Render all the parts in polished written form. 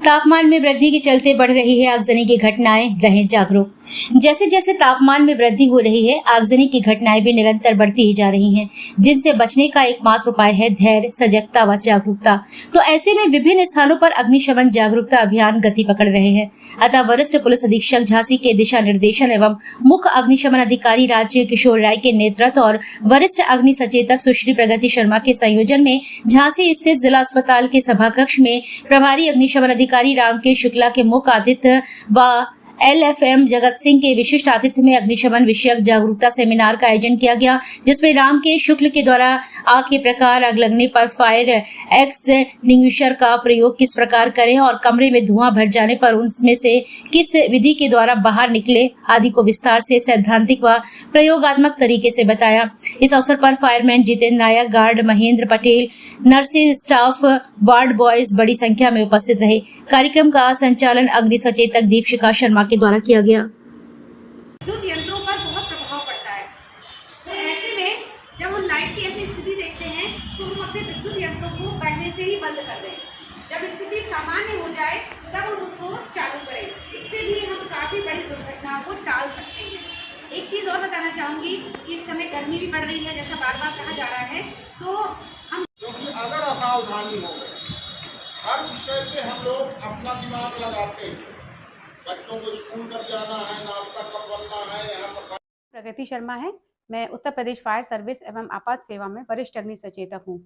तापमान में वृद्धि के चलते बढ़ रही है आगजनी की घटनाएं, रहें जागरूक। जैसे जैसे तापमान में वृद्धि हो रही है, आगजनी की घटनाएं भी निरंतर बढ़ती ही जा रही हैं, जिनसे बचने का एकमात्र उपाय है धैर्य, सजगता व जागरूकता। तो ऐसे में विभिन्न स्थानों पर अग्निशमन जागरूकता अभियान गति पकड़ रहे हैं। अतः वरिष्ठ पुलिस अधीक्षक झांसी के दिशा निर्देशन एवं मुख्य अग्निशमन अधिकारी राज्य किशोर राय के नेतृत्व और वरिष्ठ अग्नि सचेतक सुश्री प्रगति शर्मा के संयोजन में झांसी स्थित जिला अस्पताल के सभाकक्ष में प्रभारी अग्निशमन अधिकारी रामकेश शुक्ला के मुख्य आतिथ्य व LFM जगत सिंह के विशिष्ट आतिथ्य में अग्निशमन विषयक जागरूकता सेमिनार का आयोजन किया गया, जिसमें रामकेश शुक्ल के द्वारा आग के प्रकार, आग लगने पर फायर एक्सटिंग्विशर का प्रयोग किस प्रकार करें और कमरे में धुआं भर जाने पर उनमें से किस विधि के द्वारा बाहर निकले आदि को विस्तार से सैद्धांतिक व प्रयोगात्मक तरीके से बताया। इस अवसर पर fireman Jitendra Nayak, guard Mahendra Patel, nursing staff, ward boys बड़ी संख्या में उपस्थित रहे। कार्यक्रम का संचालन अग्नि सचेतक दीपशिखा शर्मा के द्वारा किया गया। विद्युत यंत्रों पर बहुत प्रभाव पड़ता है, तो ऐसे में जब हम लाइट की ऐसी स्थिति देखते हैं तो हम अपने विद्युत यंत्रों को पहले से ही बंद कर दें। जब स्थिति सामान्य हो जाए तब हम उसको चालू करें। इससे भी हम काफ़ी बड़ी दुर्घटनाओं को टाल सकते हैं। एक चीज़ और बताना चाहूँगी कि इस समय गर्मी भी बढ़ रही है, जैसा बार बार कहा जा रहा है, तो हम क्योंकि अगर असावधानी हो गए, हर विषय पे हम लोग अपना दिमाग लगाते हैं। बच्चों को स्कूल कब जाना है, नाश्ता कब बनना है, यहाँ सफाई। प्रगति शर्मा है। मैं उत्तर प्रदेश फायर सर्विस एवं आपात सेवा में वरिष्ठ अग्नि सचेतक हूँ।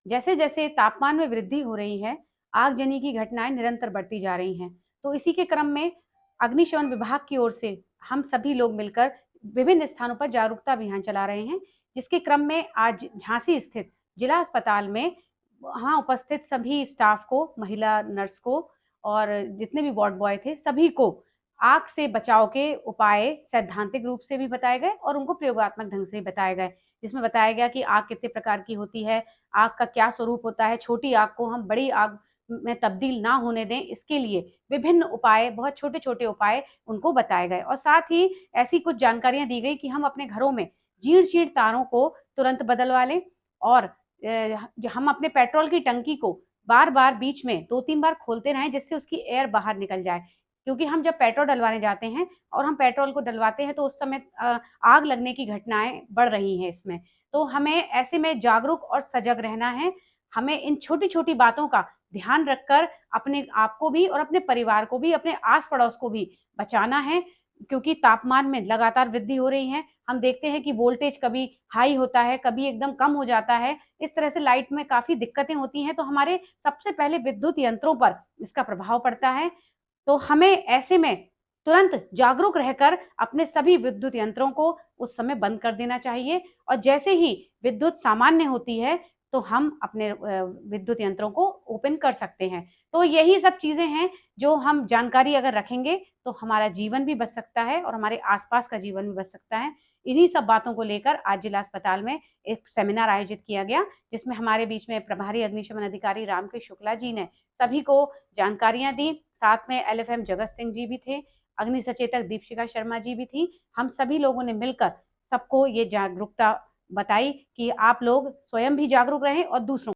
जैसे जैसे तापमान में वृद्धि हो रही है, आगजनी की घटनाएं निरंतर बढ़ती जा रही हैं। तो इसी के क्रम में अग्निशमन विभाग की ओर से हम सभी लोग मिलकर विभिन्न स्थानों पर जागरूकता अभियान चला रहे हैं, जिसके क्रम में आज झांसी स्थित जिला अस्पताल में वहाँ उपस्थित सभी स्टाफ को, महिला नर्स को और जितने भी वार्ड बॉय थे, सभी को आग से बचाव के उपाय सैद्धांतिक रूप से भी बताए गए और उनको प्रयोगात्मक ढंग से भी बताए गए, जिसमें बताया गया कि आग कितने प्रकार की होती है, आग का क्या स्वरूप होता है, छोटी आग को हम बड़ी आग में तब्दील ना होने दें, इसके लिए विभिन्न उपाय, बहुत छोटे छोटे उपाय उनको बताए गए। और साथ ही ऐसी कुछ जानकारियां दी गई कि हम अपने घरों में जीर्ण तारों को तुरंत बदलवा लें और हम अपने पेट्रोल की टंकी को बार बार बीच में 2-3 बार खोलते रहें, जिससे उसकी एयर बाहर निकल जाए। क्योंकि हम जब पेट्रोल डलवाने जाते हैं और हम पेट्रोल को डलवाते हैं तो उस समय आग लगने की घटनाएं बढ़ रही हैं इसमें। तो हमें ऐसे में जागरूक और सजग रहना है। हमें इन छोटी छोटी बातों का ध्यान रखकर अपने आप को भी और अपने परिवार को भी, अपने आस पड़ोस को भी बचाना है, क्योंकि तापमान में लगातार वृद्धि हो रही है। हम देखते हैं कि वोल्टेज कभी हाई होता है, कभी एकदम कम हो जाता है। इस तरह से लाइट में काफ़ी दिक्कतें होती हैं, तो हमारे सबसे पहले विद्युत यंत्रों पर इसका प्रभाव पड़ता है। तो हमें ऐसे में तुरंत जागरूक रहकर अपने सभी विद्युत यंत्रों को उस समय बंद कर देना चाहिए और जैसे ही विद्युत सामान्य होती है तो हम अपने विद्युत यंत्रों को ओपन कर सकते हैं। तो यही सब चीज़ें हैं जो हम जानकारी अगर रखेंगे तो हमारा जीवन भी बच सकता है और हमारे आसपास का जीवन भी बच सकता है। इन्हीं सब बातों को लेकर आज जिला अस्पताल में एक सेमिनार आयोजित किया गया, जिसमें हमारे बीच में प्रभारी अग्निशमन अधिकारी रामकेश शुक्ला जी ने सभी को जानकारियां दी। साथ में LFM जगत सिंह जी भी थे, अग्नि सचेतक दीपशिखा शर्मा जी भी थी। हम सभी लोगों ने मिलकर सबको ये जागरूकता बताई कि आप लोग स्वयं भी जागरूक रहें और दूसरों